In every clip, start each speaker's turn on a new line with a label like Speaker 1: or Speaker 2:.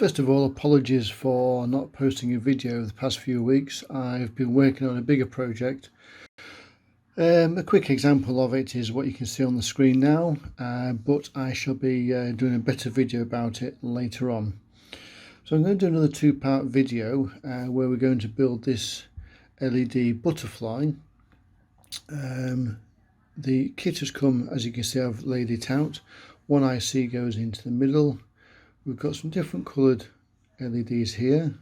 Speaker 1: First of all, apologies for not posting a video the past few weeks. I've been working on a bigger project. A quick example of it is what you can see on the screen now, but I shall be doing a better video about it later on. So I'm going to do another two-part video where we're going to build this LED butterfly. The kit has come, as you can see, I've laid it out. One IC goes into the middle. We've got some different coloured LEDs here,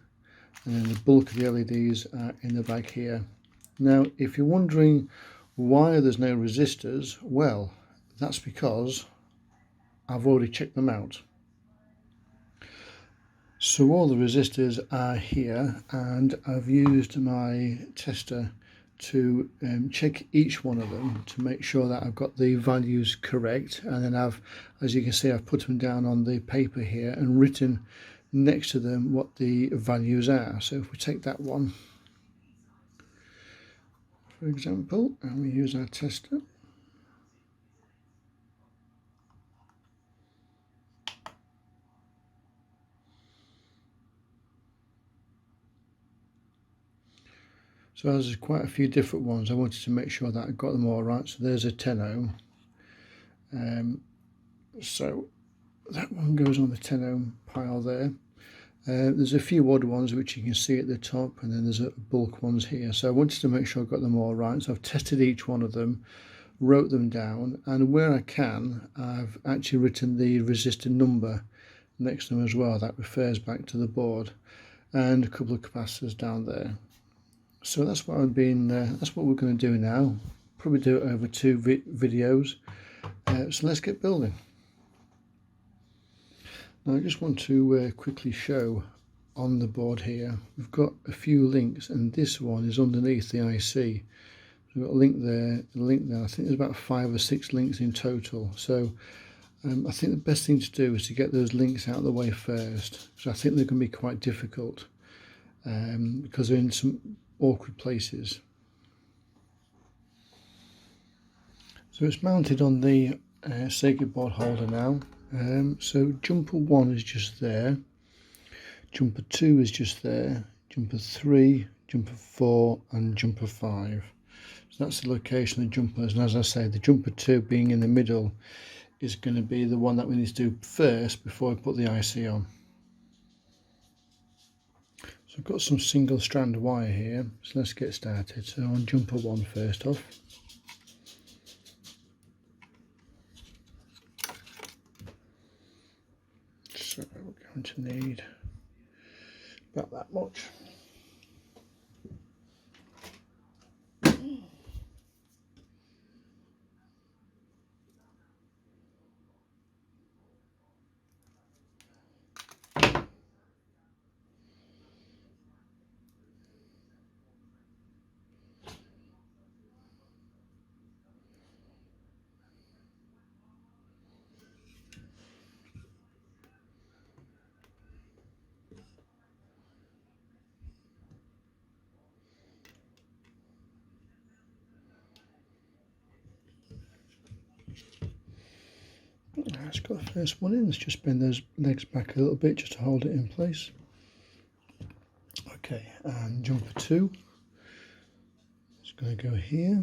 Speaker 1: and then the bulk of the LEDs are in the back here. Now, if you're wondering why there's no resistors, well, that's because I've already checked them out. So all the resistors are here, and I've used my tester to check each one of them to make sure that I've got the values correct, and then as you can see, I've put them down on the paper here and written next to them what the values are. So if we take that one for example and we use our tester, so there's quite a few different ones. I wanted to make sure that I got them all right. So there's a 10 ohm. So that one goes on the 10 ohm pile there. There's a few odd ones which you can see at the top, and then there's a bulk ones here. So I wanted to make sure I got them all right. So I've tested each one of them, wrote them down, and where I can, I've actually written the resistor number next to them as well. That refers back to the board, and a couple of capacitors down there. So that's what that's what we're going to do now. Probably do it over two videos. So let's get building. Now I just want to quickly show on the board here, we've got a few links, and this one is underneath the IC. We've got a link there, a link there. I think there's about 5 or 6 links in total. So I think the best thing to do is to get those links out of the way first. So I think they're going to be quite difficult because they're in some awkward places. So it's mounted on the circuit board holder now. So jumper 1 is just there, jumper 2 is just there, jumper 3, jumper 4 and jumper 5. So that's the location of the jumpers, and as I say, the jumper 2 being in the middle is going to be the one that we need to do first before I put the IC on. So I've got some single strand wire here, so let's get started. So on jumper 1 first off. So we're going to need about that much. Let's got the first one in. Let's just bend those legs back a little bit just to hold it in place. Okay, and jumper 2 is going to go here.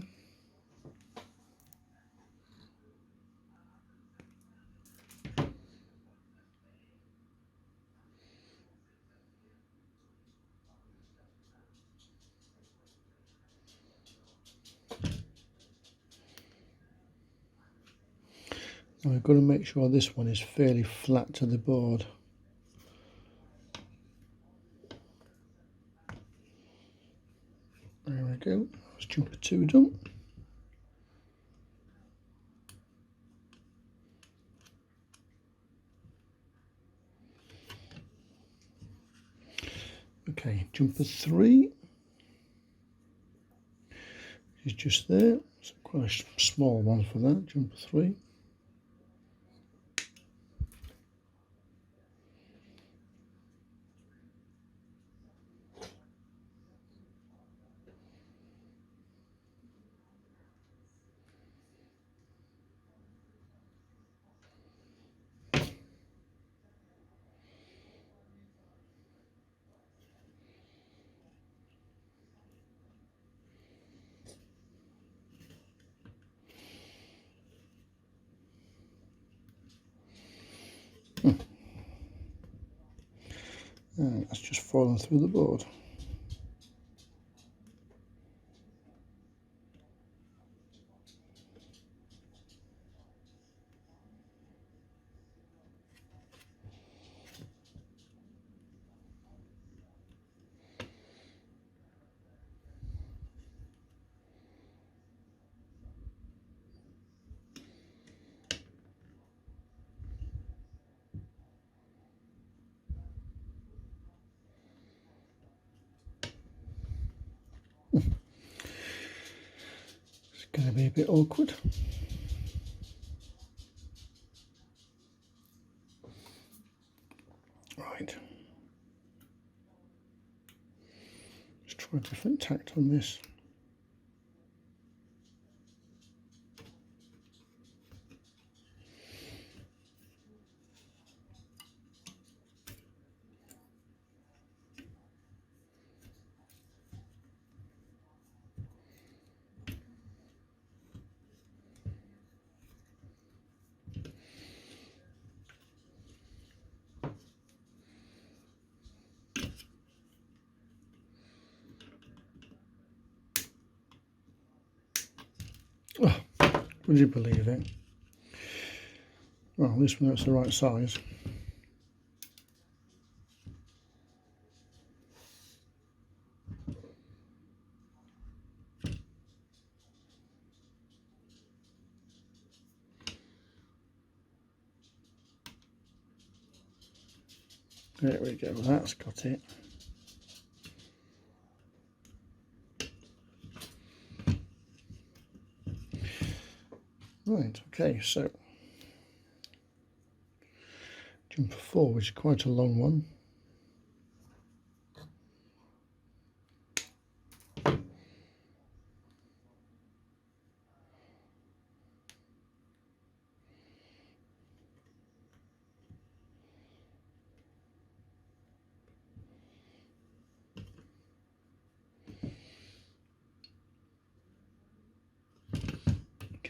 Speaker 1: Now we've got to make sure this one is fairly flat to the board. There we go, that's jumper 2 done. Okay, jumper 3 is just there. It's quite a small one for that, jumper 3. that's just fallen through the board. It's going to be a bit awkward. Right. Let's try a different tact on this. Oh, would you believe it? Well, at least that's the right size. There we go, that's got it. Right, okay, so jumper 4, which is quite a long one.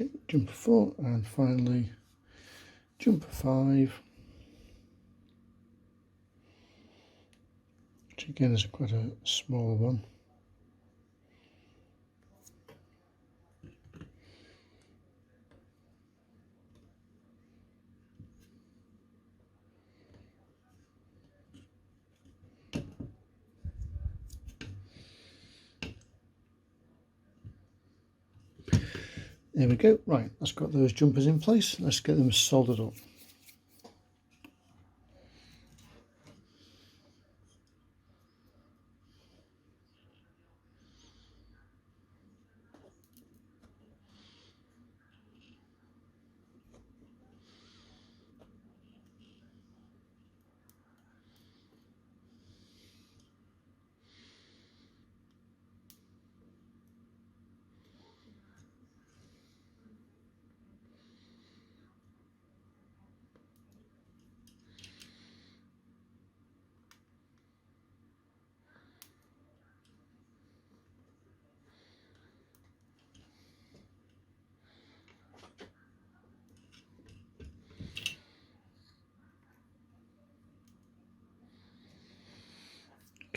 Speaker 1: Okay, jumper 4, and finally jumper 5, which again is quite a small one. There we go. Right, that's got those jumpers in place. Let's get them soldered up.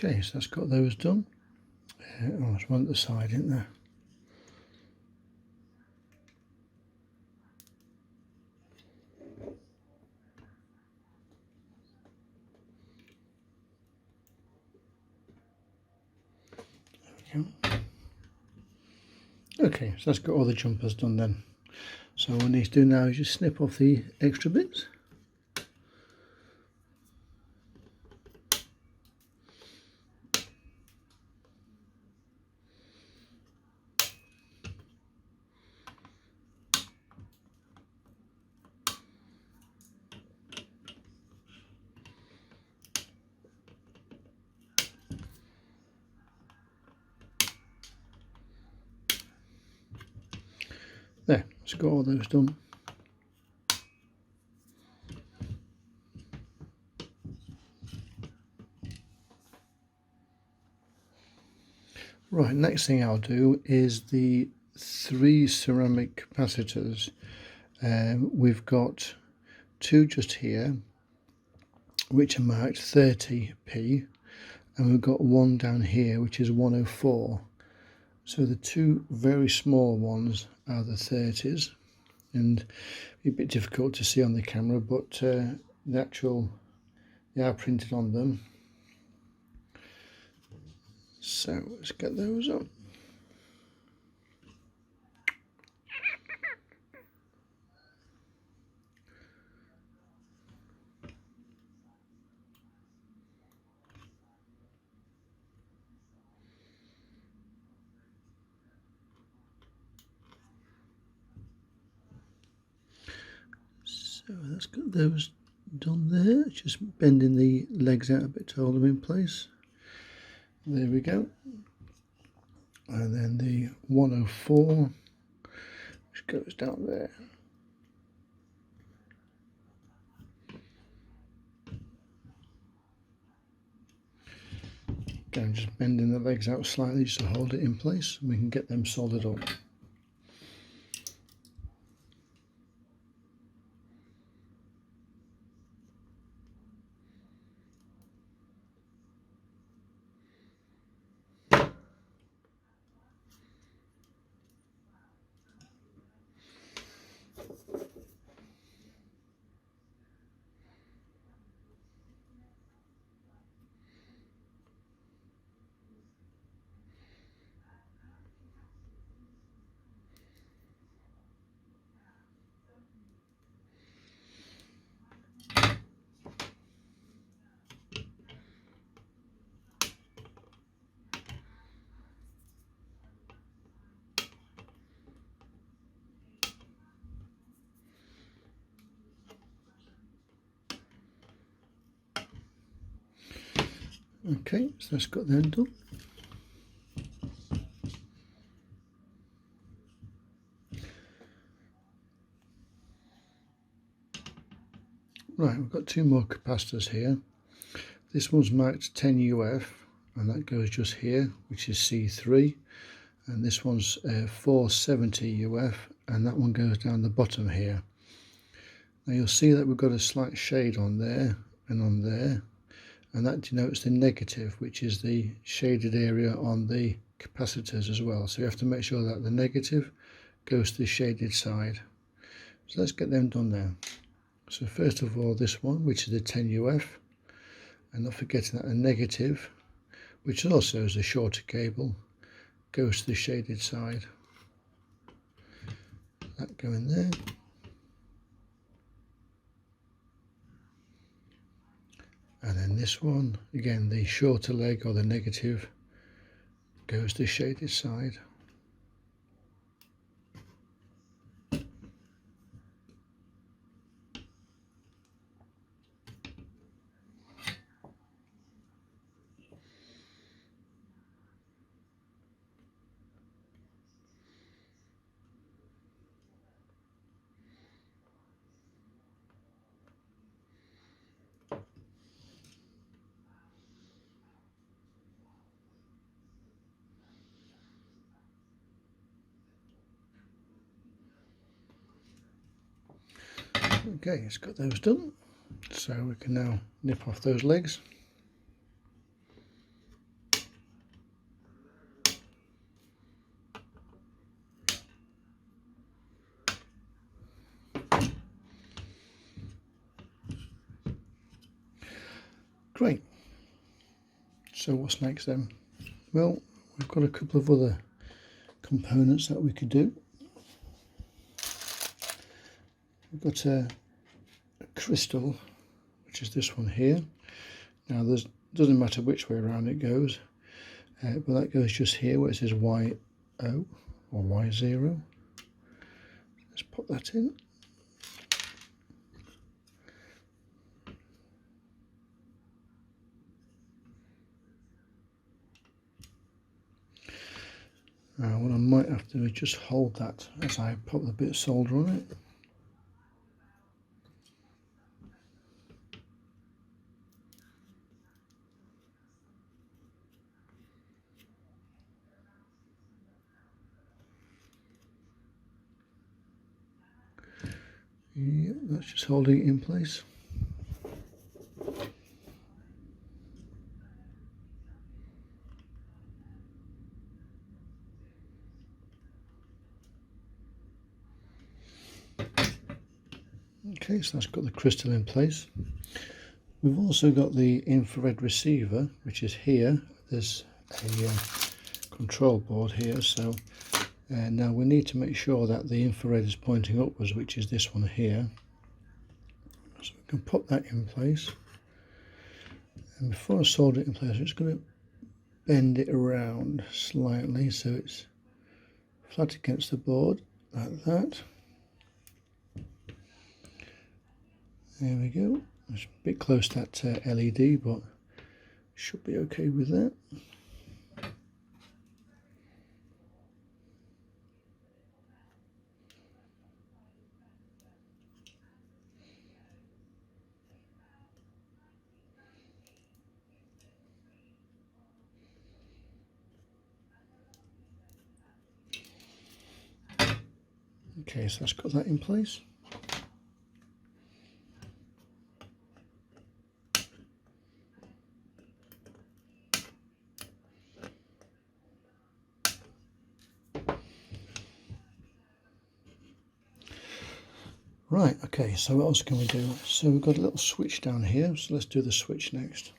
Speaker 1: Okay, so that's got those done. Oh, there's one at the side, isn't there? There we go. Okay, so that's got all the jumpers done then. So what we need to do now is just snip off the extra bits. There, it's got all those done. Right, next thing I'll do is the 3 ceramic capacitors. We've got 2 just here, which are marked 30p, and we've got one down here which is 104. So the two very small ones are the 30s, and a bit difficult to see on the camera, but they are printed on them. So let's get those on. So let's get those done there. Just bending the legs out a bit to hold them in place. There we go. And then the 104, which goes down there. Again, just bending the legs out slightly just to hold it in place, and we can get them soldered up. Okay, so that's got them done. Right, we've got two more capacitors here. This one's marked 10 UF, and that goes just here, which is C3. And this one's 470 UF, and that one goes down the bottom here. Now you'll see that we've got a slight shade on there and on there, and that denotes the negative, which is the shaded area on the capacitors as well. So you have to make sure that the negative goes to the shaded side. So let's get them done now. So first of all, this one, which is the 10 UF, and not forgetting that the negative, which also is a shorter cable, goes to the shaded side. That going there. And then this one, again, the shorter leg or the negative goes to the shaded side. Okay, it's got those done, so we can now nip off those legs. Great. So what's next then? Well, we've got a couple of other components that we could do. We've got a crystal, which is this one here. Now doesn't matter which way around it goes, but that goes just here where it says Y0 or Y0. Let's pop that in. What I might have to do is just hold that as I pop the bit of solder on it. Yep, that's just holding it in place. Okay, so that's got the crystal in place. We've also got the infrared receiver, which is here. There's a control board here, so now we need to make sure that the infrared is pointing upwards, which is this one here. So we can put that in place. And before I solder it in place, I'm just going to bend it around slightly so it's flat against the board, like that. There we go. It's a bit close to that LED, but should be okay with that. Okay, so that's got that in place. Right, okay, so what else can we do? So we've got a little switch down here, so let's do the switch next.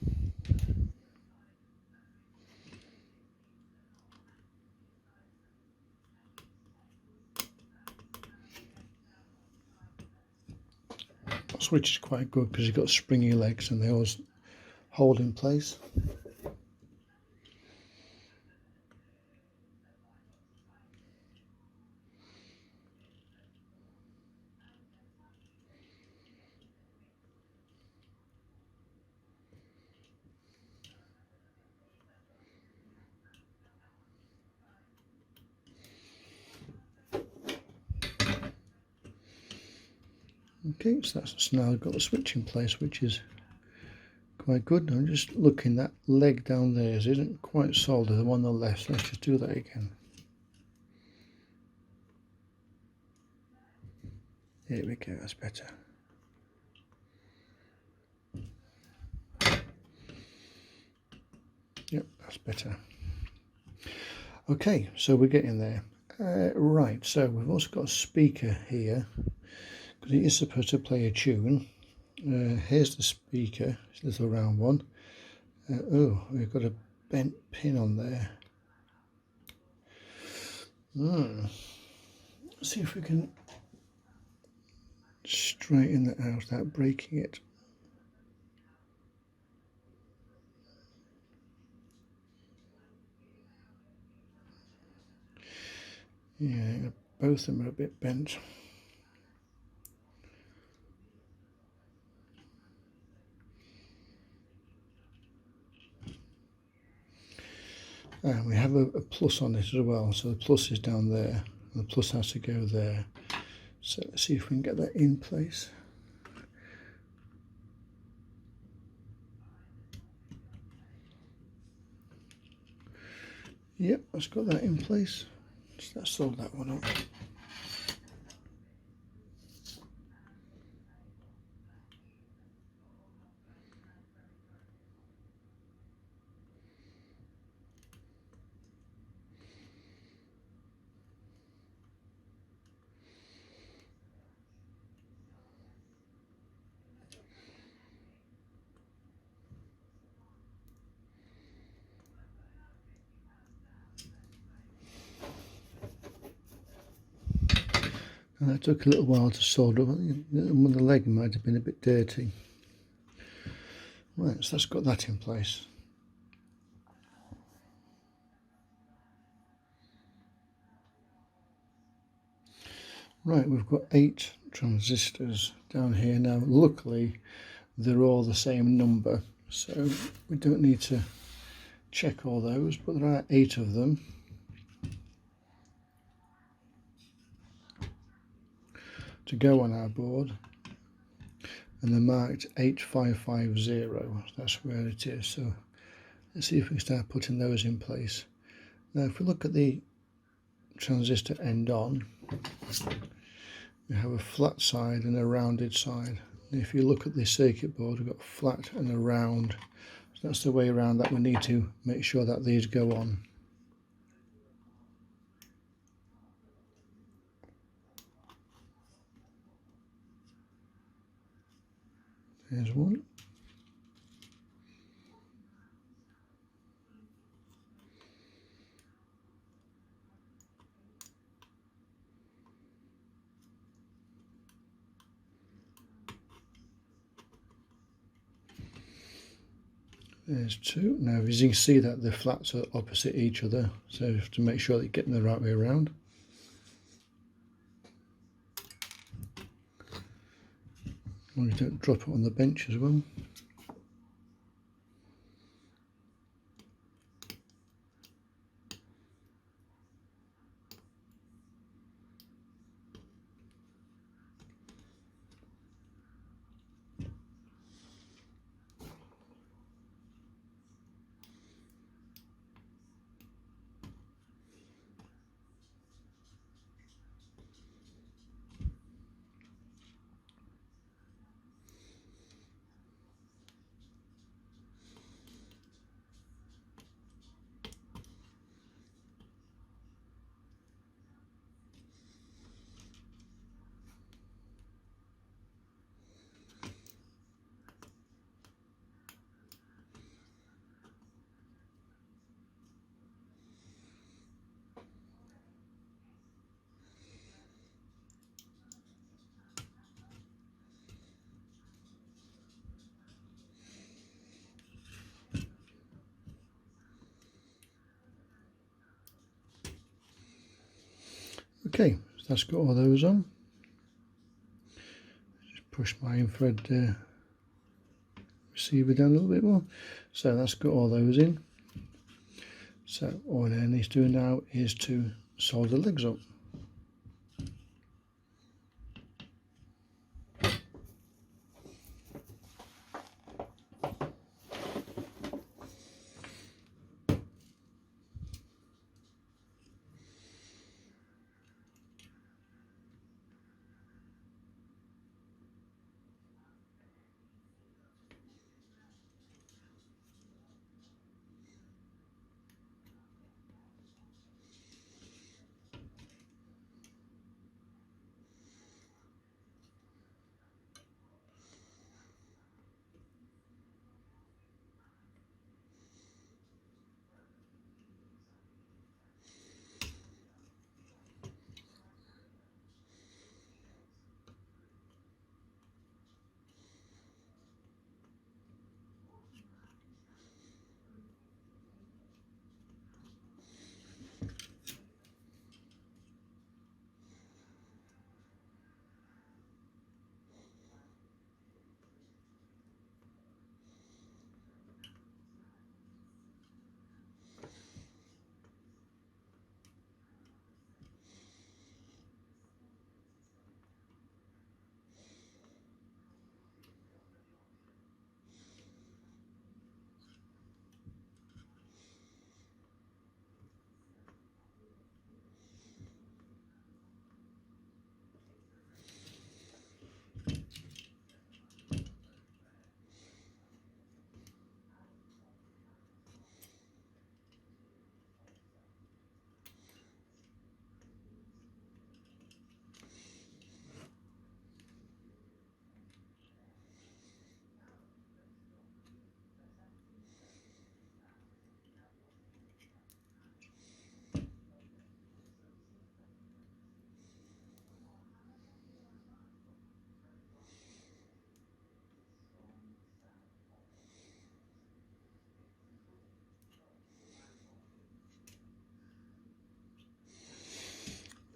Speaker 1: The switch is quite good because you've got springy legs and they always hold in place. Okay, so that's now got the switch in place, which is quite good. I'm just looking, that leg down there isn't quite soldered, the one on the left, so let's just do that again. There we go, that's better. Yep, that's better. Okay, so we're getting there. Right, so we've also got a speaker here, because it is supposed to play a tune. Here's the speaker, it's a little round one. Oh, we've got a bent pin on there. Let's see if we can straighten that out without breaking it. Yeah, both of them are a bit bent. And we have a plus on it as well, so the plus is down there, and the plus has to go there. So let's see if we can get that in place. Yep, that's got that in place. So let's solder that one up. And that took a little while to solder. The leg might have been a bit dirty. Right, so that's got that in place. Right, we've got 8 transistors down here now. Luckily, they're all the same number, so we don't need to check all those, but there are 8 of them. To go on our board, and they're marked 8550. That's where it is. So let's see if we can start putting those in place. Now, if we look at the transistor end on, we have a flat side and a rounded side. And if you look at the circuit board, we've got a flat and a round. So that's the way around that we need to make sure that these go on. There's one. There's two. Now as you can see that the flats are opposite each other, so you have to make sure that you're getting the right way around. And you don't drop it on the bench as well. Okay, so that's got all those on. Just push my infrared receiver down a little bit more. So that's got all those in. So all it needs to do now is to solder the legs up.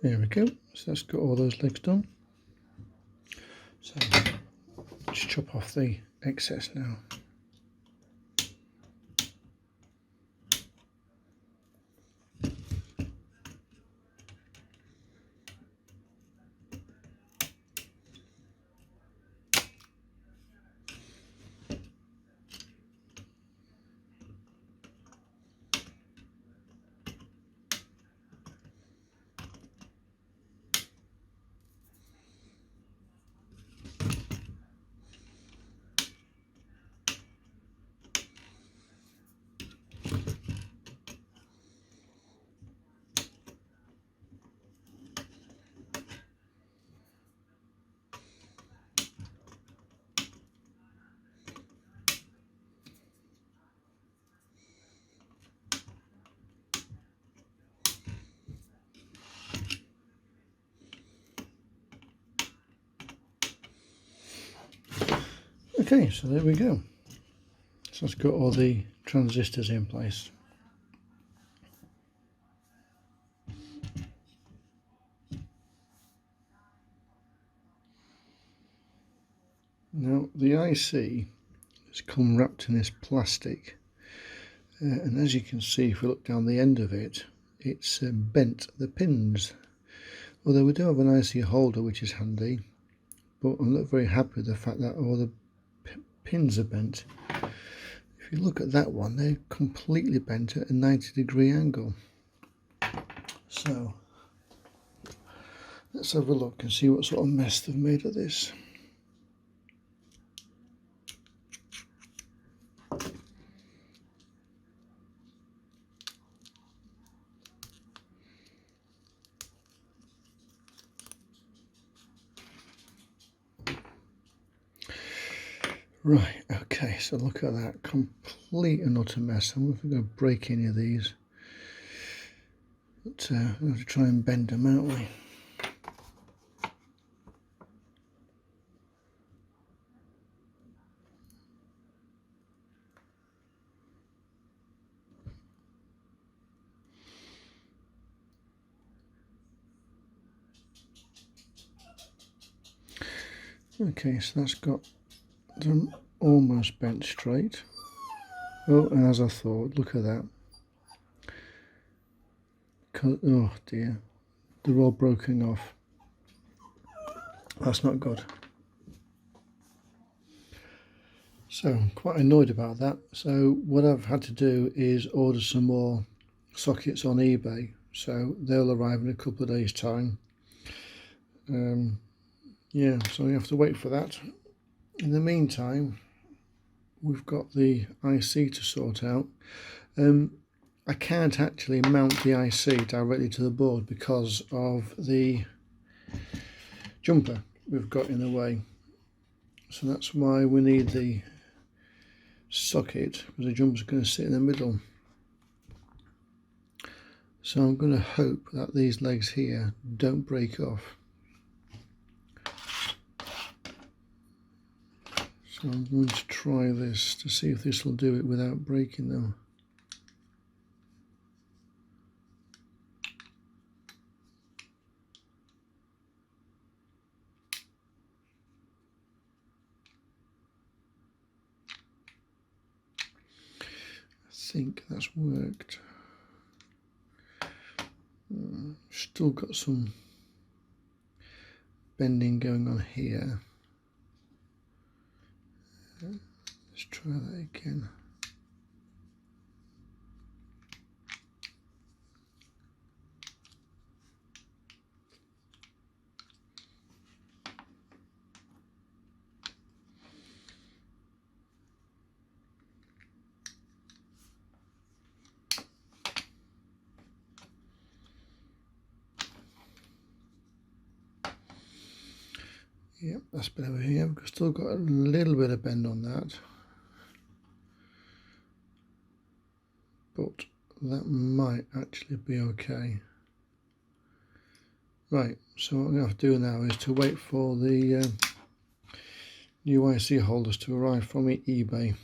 Speaker 1: There we go. So that's got all those legs done. So just chop off the excess now. Okay, so there we go. So that's got all the transistors in place. Now the IC has come wrapped in this plastic, and as you can see, if we look down the end of it, it's bent the pins. Although we do have an IC holder, which is handy, but I'm not very happy with the fact that all the pins are bent. If you look at that one, they're completely bent at a 90-degree angle. So let's have a look and see what sort of mess they've made of this. Right, okay, so look at that, complete and utter mess. I wonder if we're going to break any of these. But we'll have to try and bend them, aren't we? Okay, so that's got them almost bent straight. Oh, and as I thought, look at that. Oh dear, they're all broken off. That's not good. So I'm quite annoyed about that. So what I've had to do is order some more sockets on eBay. So they'll arrive in a couple of days' time. Yeah, so we have to wait for that. In the meantime, we've got the IC to sort out. I can't actually mount the IC directly to the board because of the jumper we've got in the way. So that's why we need the socket, because the jumper's going to sit in the middle. So I'm going to hope that these legs here don't break off. So I'm going to try this to see if this will do it without breaking them. I think that's worked. Still got some bending going on here. Let's try that again. Yep, that's better here. We've still got a little bit of bend on that, but that might actually be okay. Right, so what I'm going to have to do now is to wait for the new IC holders to arrive from eBay.